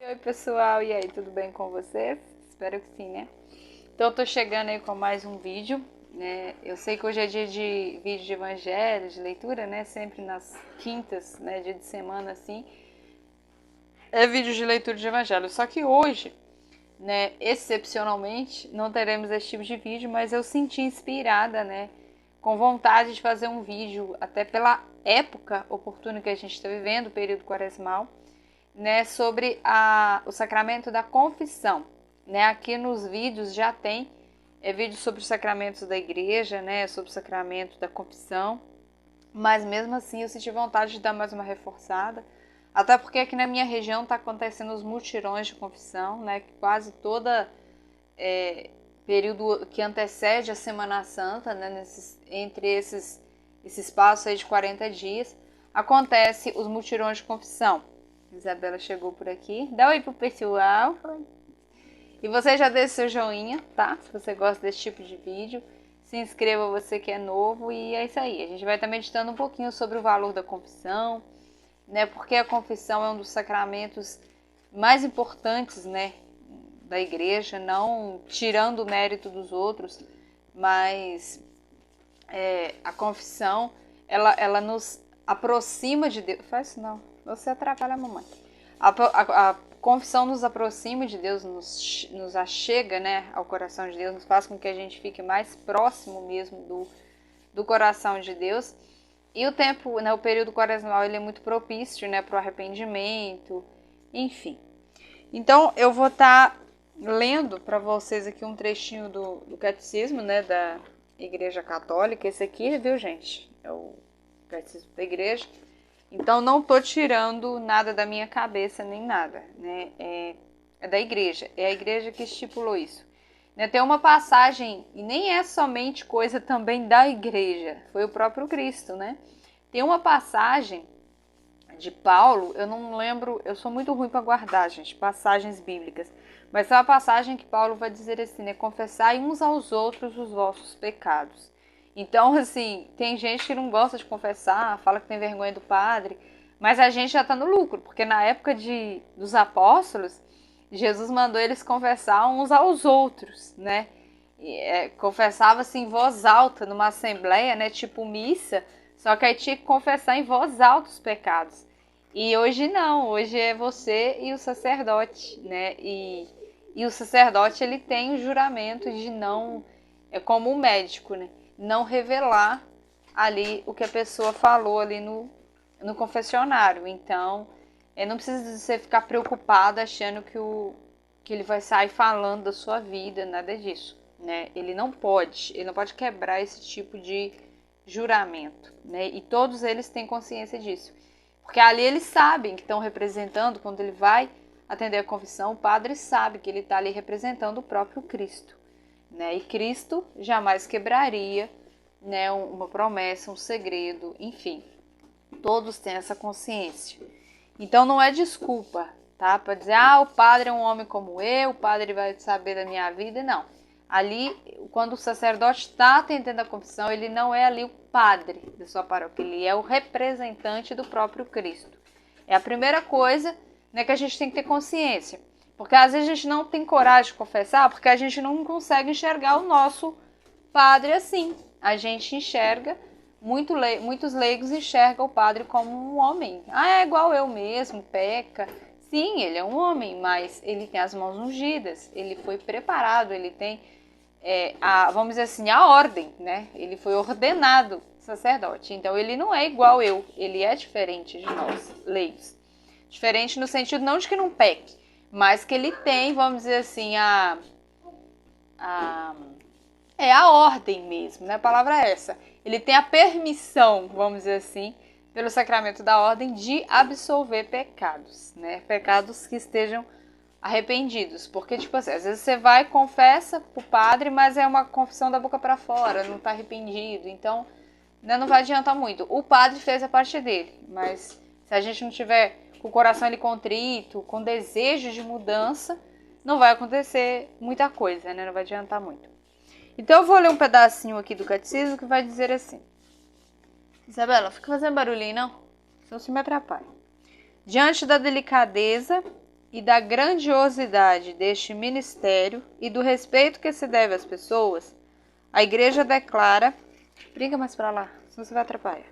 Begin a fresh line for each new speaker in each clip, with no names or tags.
Oi, pessoal, e aí, tudo bem com vocês? Espero que sim, né? Então, eu tô chegando aí com mais um vídeo, né? Eu sei que hoje é dia de vídeo de evangelho, de leitura, né? Sempre nas quintas, né? Dia de semana, assim, é vídeo de leitura de evangelho. Só que hoje, né, excepcionalmente, não teremos esse tipo de vídeo, mas eu senti inspirada, né? Com vontade de fazer um vídeo, até pela época oportuna que a gente está vivendo, o período quaresmal, né, sobre o sacramento da confissão, né? Aqui nos vídeos já tem vídeos sobre os sacramentos da igreja, né, sobre o sacramento da confissão, mas mesmo assim eu senti vontade de dar mais uma reforçada, até porque aqui na minha região está acontecendo os mutirões de confissão, né, que quase toda período que antecede a Semana Santa, né, entre esse espaço aí de 40 dias, acontece os mutirões de confissão. Isabela chegou por aqui. Dá um oi pro pessoal. E você já deixa seu joinha, tá? Se você gosta desse tipo de vídeo. Se inscreva você que é novo. E é isso aí. A gente vai estar meditando um pouquinho sobre o valor da confissão, né? Porque a confissão é um dos sacramentos mais importantes, né, da igreja. Não tirando o mérito dos outros, mas a confissão, ela nos aproxima de Deus. Faz isso não. Você atrapalha a mamãe. A confissão nos aproxima de Deus, nos achega, né, ao coração de Deus, nos faz com que a gente fique mais próximo mesmo do coração de Deus. E o tempo, né, o período quaresmal, ele é muito propício, né, para o arrependimento, enfim. Então, eu vou estar lendo para vocês aqui um trechinho do catecismo, né, da Igreja Católica. Esse aqui, viu, gente? É o catecismo da igreja. Então, não estou tirando nada da minha cabeça, nem nada, né? É da igreja. É a igreja que estipulou isso. Né? Tem uma passagem, e nem é somente coisa também da igreja, foi o próprio Cristo, né? Tem uma passagem de Paulo, eu não lembro, eu sou muito ruim para guardar, gente, passagens bíblicas. Mas é uma passagem que Paulo vai dizer assim, né? Confessai uns aos outros os vossos pecados. Então, assim, tem gente que não gosta de confessar, fala que tem vergonha do padre, mas a gente já está no lucro, porque na época dos apóstolos, Jesus mandou eles confessar uns aos outros, né? Confessava-se em voz alta numa assembleia, né? Tipo missa, só que aí tinha que confessar em voz alta os pecados. E hoje não, hoje é você e o sacerdote, né? E o sacerdote, ele tem o juramento de não, é como um médico, né? Não revelar ali o que a pessoa falou ali no confessionário. Então, não precisa você ficar preocupado achando que ele vai sair falando da sua vida, nada disso, né? Ele não pode quebrar esse tipo de juramento, né? E todos eles têm consciência disso. Porque ali eles sabem que estão representando, quando ele vai atender a confissão, o padre sabe que ele está ali representando o próprio Cristo, né? E Cristo jamais quebraria, né, uma promessa, um segredo, enfim. Todos têm essa consciência. Então não é desculpa, tá? Para dizer, o padre é um homem como eu, o padre vai saber da minha vida, não. Ali, quando o sacerdote está atendendo a confissão, ele não é ali o padre da sua paróquia, ele é o representante do próprio Cristo. É a primeira coisa, né, que a gente tem que ter consciência. Porque às vezes a gente não tem coragem de confessar, porque a gente não consegue enxergar o nosso padre assim. A gente enxerga, muitos leigos enxergam o padre como um homem. É igual eu mesmo, peca. Sim, ele é um homem, mas ele tem as mãos ungidas, ele foi preparado, ele tem vamos dizer assim, a ordem, né? Ele foi ordenado sacerdote. Então ele não é igual eu, ele é diferente de nós, leigos. Diferente no sentido não de que não peque, mas que ele tem, vamos dizer assim, a ordem mesmo, né? A palavra é essa. Ele tem a permissão, vamos dizer assim, pelo sacramento da ordem, de absolver pecados, né? Pecados que estejam arrependidos, porque tipo assim, às vezes você vai e confessa pro padre, mas é uma confissão da boca para fora, não tá arrependido, então, né, não vai adiantar muito. O padre fez a parte dele, mas se a gente não tiver com o coração ali contrito, com desejo de mudança, não vai acontecer muita coisa, né? Não vai adiantar muito. Então eu vou ler um pedacinho aqui do catecismo que vai dizer assim: Isabela, não fica fazendo barulhinho não, senão você me atrapalha. Diante da delicadeza e da grandiosidade deste ministério e do respeito que se deve às pessoas, a Igreja declara... Brinca mais para lá, senão você vai atrapalhar.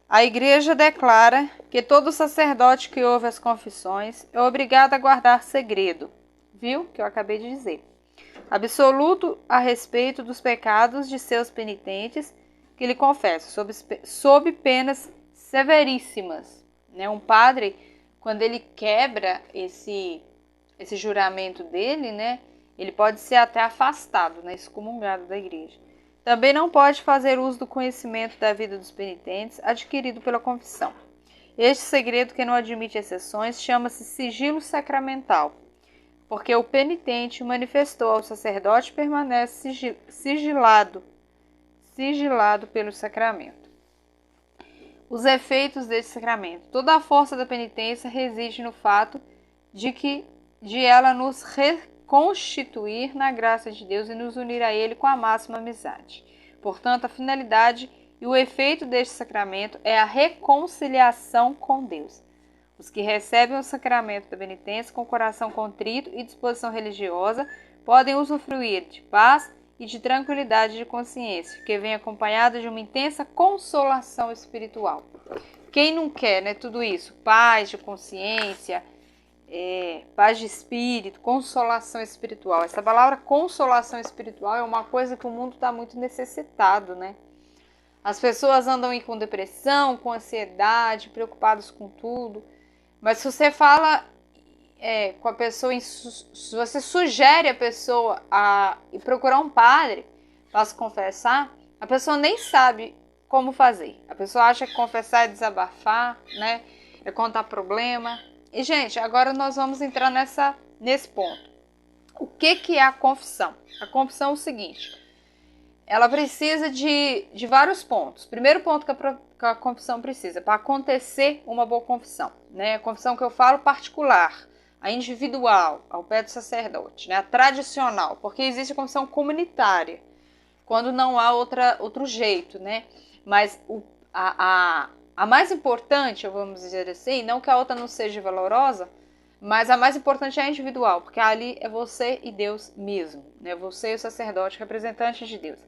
A Igreja declara que todo sacerdote que ouve as confissões é obrigado a guardar segredo, viu? Que eu acabei de dizer. Absoluto a respeito dos pecados de seus penitentes que lhe confessam, sob penas severíssimas. Né? Um padre, quando ele quebra esse juramento dele, né? Ele pode ser até afastado, né? Excomungado da igreja. Também não pode fazer uso do conhecimento da vida dos penitentes adquirido pela confissão. Este segredo, que não admite exceções, chama-se sigilo sacramental, porque o penitente manifestou ao sacerdote e permanece sigilado pelo sacramento. Os efeitos desse sacramento. Toda a força da penitência reside no fato de ela nos reconstituir na graça de Deus e nos unir a Ele com a máxima amizade. Portanto, a finalidade e o efeito deste sacramento é a reconciliação com Deus. Os que recebem o sacramento da penitência com coração contrito e disposição religiosa podem usufruir de paz e de tranquilidade de consciência, que vem acompanhada de uma intensa consolação espiritual. Quem não quer, né, tudo isso? Paz de consciência, paz de espírito, consolação espiritual. Essa palavra consolação espiritual é uma coisa que o mundo está muito necessitado, né? As pessoas andam aí com depressão, com ansiedade, preocupadas com tudo. Mas se você fala com a pessoa, se você sugere a pessoa a ir procurar um padre para se confessar, a pessoa nem sabe como fazer. A pessoa acha que confessar é desabafar, né? É contar problema. E, gente, agora nós vamos entrar nesse ponto. O que é a confissão? A confissão é o seguinte: ela precisa de vários pontos. Primeiro ponto que a confissão precisa, para acontecer uma boa confissão, né? A confissão que eu falo particular, a individual, ao pé do sacerdote, né? A tradicional, porque existe a confissão comunitária, quando não há outro jeito, né? Mas a mais importante, vamos dizer assim, não que a outra não seja valorosa, mas a mais importante é a individual, porque ali é você e Deus mesmo, né? Você e o sacerdote, representante de Deus.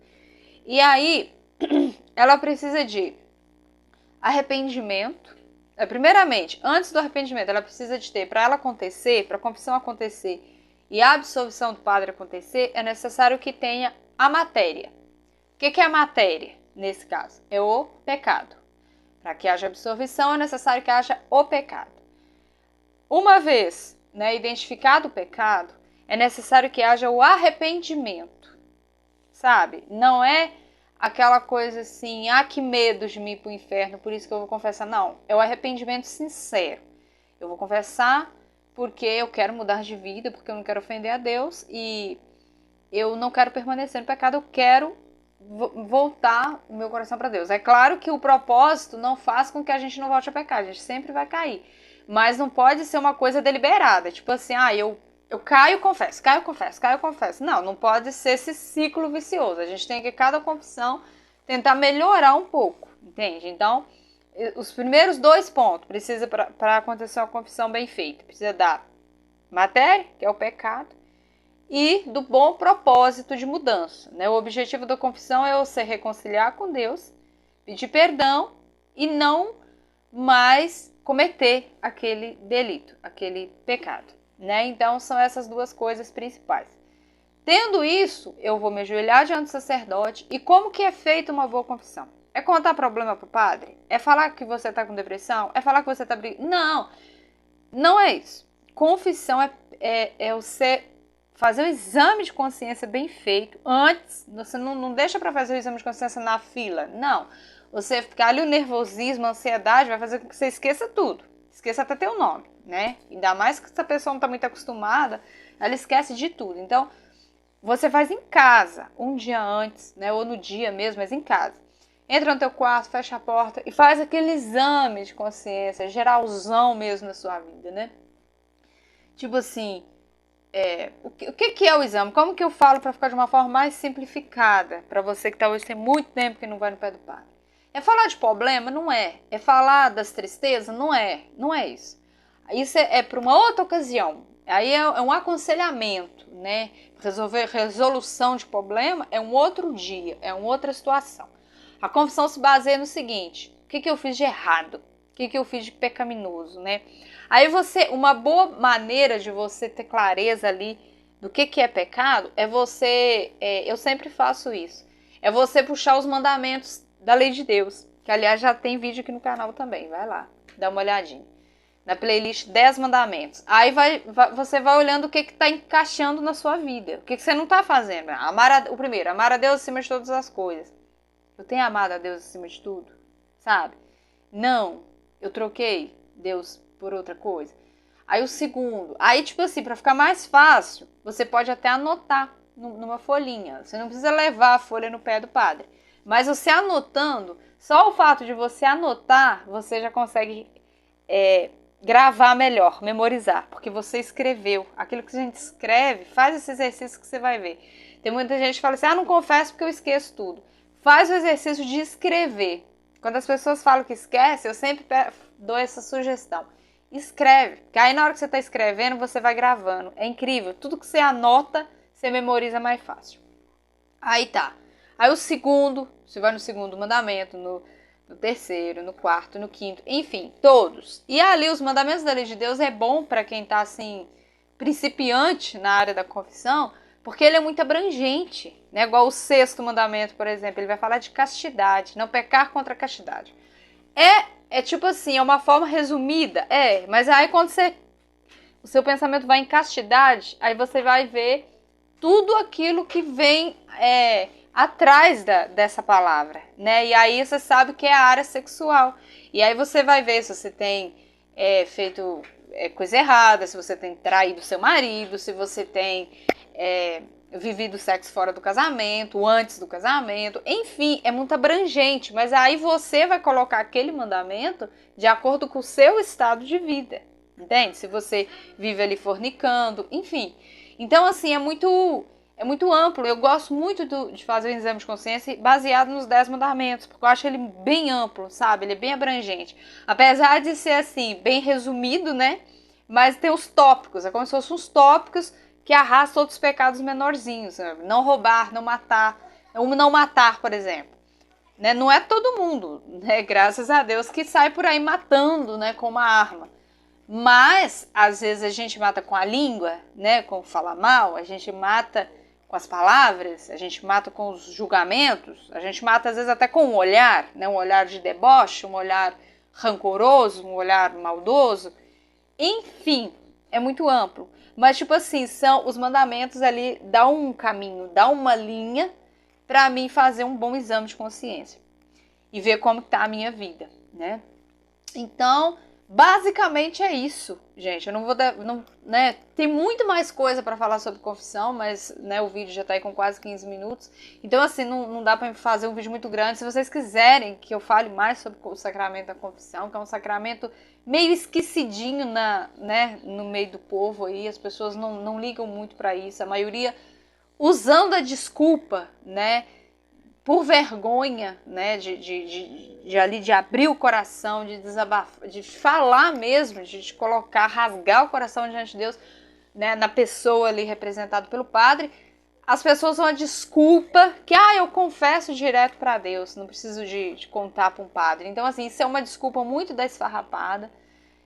E aí, ela precisa de arrependimento. Primeiramente, antes do arrependimento, ela precisa de ter, para ela acontecer, para a confissão acontecer e a absolvição do padre acontecer, é necessário que tenha a matéria. O que é a matéria, nesse caso? É o pecado. Para que haja absolvição, é necessário que haja o pecado. Uma vez, né, identificado o pecado, é necessário que haja o arrependimento, sabe? Não é aquela coisa assim, que medo de me ir para o inferno, por isso que eu vou confessar. Não, é o arrependimento sincero. Eu vou confessar porque eu quero mudar de vida, porque eu não quero ofender a Deus e eu não quero permanecer no pecado, eu quero voltar o meu coração para Deus. É claro que o propósito não faz com que a gente não volte a pecar, a gente sempre vai cair. Mas não pode ser uma coisa deliberada, tipo assim, eu caio, confesso, caio, confesso, caio, confesso. Não pode ser esse ciclo vicioso. A gente tem que, cada confissão, tentar melhorar um pouco, entende? Então, os primeiros 2 pontos precisa para acontecer uma confissão bem feita. Precisa da matéria, que é o pecado, e do bom propósito de mudança, né? O objetivo da confissão é você reconciliar com Deus, pedir perdão e não mais cometer aquele delito, aquele pecado, né? Então são essas 2 coisas principais. Tendo isso, eu vou me ajoelhar diante do sacerdote. E como que é feita uma boa confissão? É contar problema pro padre? É falar que você tá com depressão? É falar que você tá brigando? Não é isso. Confissão é você fazer o exame de consciência bem feito antes. Você não deixa para fazer o exame de consciência na fila, não. Você ficar ali, o nervosismo, a ansiedade vai fazer com que você esqueça tudo. Esqueça até teu nome, né? Ainda mais que essa pessoa não está muito acostumada, ela esquece de tudo. Então, você faz em casa, um dia antes, né? Ou no dia mesmo, mas em casa. Entra no teu quarto, fecha a porta e faz aquele exame de consciência, geralzão mesmo na sua vida, né? Tipo assim, o que é o exame? Como que eu falo para ficar de uma forma mais simplificada? Para você que talvez tem muito tempo que não vai no pé do padre. É falar de problema? Não é. É falar das tristezas? Não é. Não é isso. Isso é para uma outra ocasião. Aí é um aconselhamento, né? Resolução de problema é um outro dia, é uma outra situação. A confissão se baseia no seguinte: o que eu fiz de errado? O que eu fiz de pecaminoso, né? Aí uma boa maneira de você ter clareza ali do que é pecado é eu sempre faço isso, é você puxar os mandamentos da lei de Deus, que aliás já tem vídeo aqui no canal também, vai lá, dá uma olhadinha. Na playlist 10 mandamentos. Aí você vai olhando o que está encaixando na sua vida. O que você não está fazendo. O primeiro, amar a Deus acima de todas as coisas. Eu tenho amado a Deus acima de tudo? Sabe? Não. Eu troquei Deus por outra coisa. Aí o segundo. Aí, tipo assim, para ficar mais fácil, você pode até anotar numa folhinha. Você não precisa levar a folha no pé do padre. Mas você anotando, só o fato de você anotar, você já consegue gravar melhor, memorizar, porque você escreveu. Aquilo que a gente escreve, faz esse exercício que você vai ver. Tem muita gente que fala assim, não confesso porque eu esqueço tudo. Faz o exercício de escrever. Quando as pessoas falam que esquece, eu sempre dou essa sugestão. Escreve, porque aí na hora que você está escrevendo, você vai gravando. É incrível, tudo que você anota, você memoriza mais fácil. Aí tá. Aí o segundo, você vai no segundo mandamento, no terceiro, no quarto, no quinto, enfim, todos. E ali os mandamentos da lei de Deus é bom para quem está assim, principiante na área da confissão, porque ele é muito abrangente, né? Igual o sexto mandamento, por exemplo, ele vai falar de castidade, não pecar contra a castidade. É tipo assim, é uma forma resumida, mas aí quando o seu pensamento vai em castidade, aí você vai ver tudo aquilo que vem atrás dessa palavra, né? E aí você sabe que é a área sexual. E aí você vai ver se você tem feito coisa errada, se você tem traído seu marido, se você tem vivido sexo fora do casamento, antes do casamento. Enfim, é muito abrangente. Mas aí você vai colocar aquele mandamento de acordo com o seu estado de vida. Entende? Se você vive ali fornicando, enfim. Então, assim, é muito amplo. Eu gosto muito de fazer um exame de consciência baseado nos 10 mandamentos, porque eu acho ele bem amplo, sabe? Ele é bem abrangente. Apesar de ser, assim, bem resumido, né? Mas tem os tópicos, é como se fossem uns tópicos que arrastam outros pecados menorzinhos. Né? Não roubar, não matar. Não matar, por exemplo. Né? Não é todo mundo, né? Graças a Deus, que sai por aí matando, né? Com uma arma. Mas, às vezes, a gente mata com a língua, né? Com falar mal, a gente mata com as palavras, a gente mata com os julgamentos, a gente mata, às vezes, até com um olhar, né? Um olhar de deboche, um olhar rancoroso, um olhar maldoso. Enfim, é muito amplo. Mas, tipo assim, são os mandamentos ali, dá um caminho, dá uma linha para mim fazer um bom exame de consciência e ver como tá a minha vida, né? Então, basicamente é isso, gente. Eu não vou dar, né? Tem muito mais coisa para falar sobre confissão, mas, né, o vídeo já tá aí com quase 15 minutos. Então, assim, não dá para fazer um vídeo muito grande. Se vocês quiserem que eu fale mais sobre o sacramento da confissão, que é um sacramento meio esquecidinho né, no meio do povo aí, as pessoas não ligam muito para isso. A maioria usando a desculpa, né, por vergonha, né, de abrir o coração, de desabafar, de falar mesmo, de colocar, rasgar o coração diante de Deus, né, na pessoa ali representada pelo padre. As pessoas usam a desculpa que, eu confesso direto para Deus, não preciso de contar para um padre. Então, assim, isso é uma desculpa muito da esfarrapada,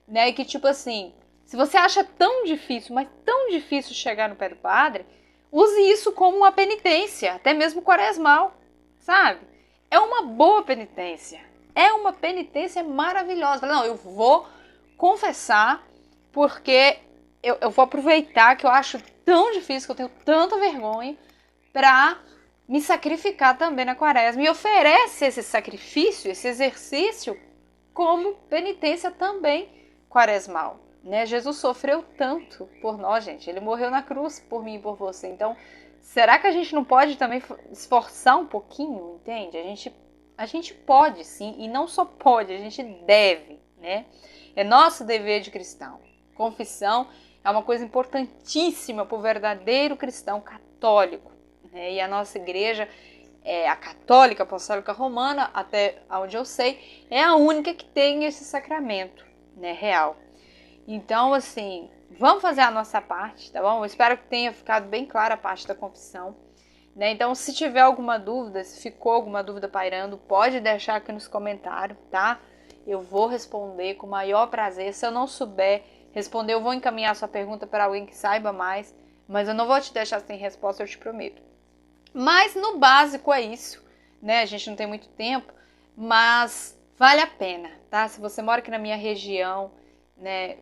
né, e que, tipo assim, se você acha tão difícil, mas tão difícil chegar no pé do padre, use isso como uma penitência, até mesmo quaresmal, sabe? É uma boa penitência, é uma penitência maravilhosa. Não, eu vou confessar porque eu vou aproveitar que eu acho tão difícil, que eu tenho tanta vergonha, para me sacrificar também na quaresma. E oferece esse sacrifício, esse exercício, como penitência também quaresmal. Né? Jesus sofreu tanto por nós, gente. Ele morreu na cruz por mim e por você. Então, será que a gente não pode também esforçar um pouquinho, entende? A gente pode, sim, e não só pode, a gente deve, né? É nosso dever de cristão. Confissão é uma coisa importantíssima para o verdadeiro cristão católico, né? E a nossa igreja, a católica apostólica romana, até onde eu sei, é a única que tem esse sacramento, né, real. Então, assim, vamos fazer a nossa parte, tá bom? Eu espero que tenha ficado bem clara a parte da confissão, né? Então, se tiver alguma dúvida, se ficou alguma dúvida pairando, pode deixar aqui nos comentários, tá? Eu vou responder com o maior prazer. Se eu não souber responder, eu vou encaminhar a sua pergunta para alguém que saiba mais, mas eu não vou te deixar sem resposta, eu te prometo. Mas no básico é isso, né? A gente não tem muito tempo, mas vale a pena, tá? Se você mora aqui na minha região, né?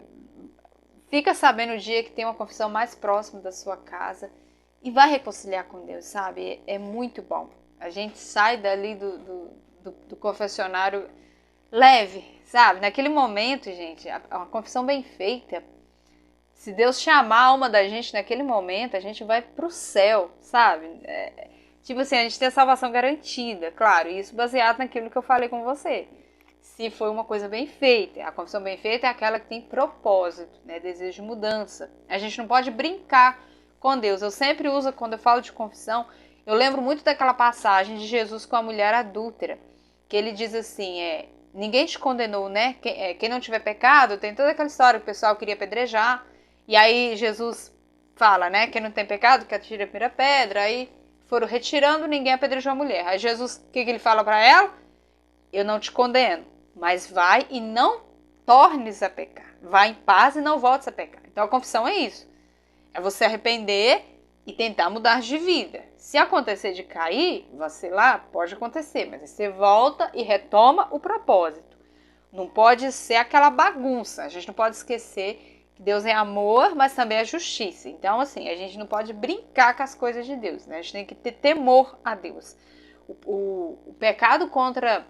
Fica sabendo o dia que tem uma confissão mais próxima da sua casa e vai reconciliar com Deus, sabe? É muito bom. A gente sai dali do confessionário leve, sabe? Naquele momento, gente, uma confissão bem feita, se Deus chamar a alma da gente naquele momento, a gente vai pro céu, sabe? Tipo assim, a gente tem a salvação garantida, claro, isso baseado naquilo que eu falei com você. Se foi uma coisa bem feita, a confissão bem feita é aquela que tem propósito, né? Desejo de mudança. A gente não pode brincar com Deus. Eu sempre uso, quando eu falo de confissão, eu lembro muito daquela passagem de Jesus com a mulher adúltera, que ele diz assim, ninguém te condenou, né? Quem não tiver pecado, tem toda aquela história que o pessoal queria apedrejar, e aí Jesus fala, né? Quem não tem pecado, que atire a primeira pedra, aí foram retirando, ninguém apedrejou a mulher. Aí Jesus, o que ele fala para ela? Eu não te condeno, mas vai e não tornes a pecar. Vai em paz e não voltes a pecar. Então a confissão é isso. É você arrepender e tentar mudar de vida. Se acontecer de cair, vacilar, pode acontecer, mas aí você volta e retoma o propósito. Não pode ser aquela bagunça. A gente não pode esquecer que Deus é amor, mas também é justiça. Então, assim, a gente não pode brincar com as coisas de Deus, né? A gente tem que ter temor a Deus. O pecado contra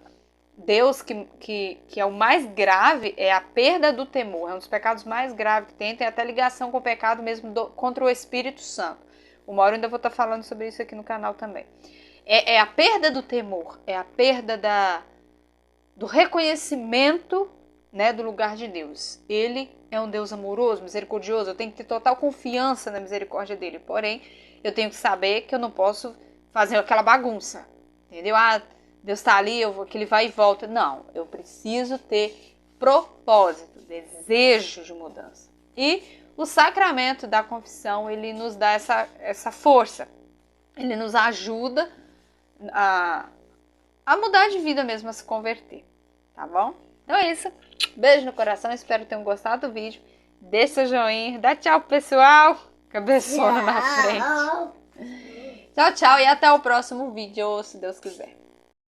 Deus, que é o mais grave, é a perda do temor. É um dos pecados mais graves que tem até ligação com o pecado mesmo contra o Espírito Santo. Uma hora eu ainda vou estar falando sobre isso aqui no canal também. É a perda do temor, é a perda do reconhecimento, né, do lugar de Deus. Ele é um Deus amoroso, misericordioso, eu tenho que ter total confiança na misericórdia dele. Porém, eu tenho que saber que eu não posso fazer aquela bagunça, entendeu? Deus está ali, que ele vai e volta. Não, eu preciso ter propósito, desejo de mudança. E o sacramento da confissão, ele nos dá essa força. Ele nos ajuda a mudar de vida mesmo, a se converter. Tá bom? Então é isso. Beijo no coração, espero que tenham gostado do vídeo. Deixa seu joinha, dá tchau pro pessoal. Cabeçona na frente. Tchau, tchau e até o próximo vídeo, se Deus quiser.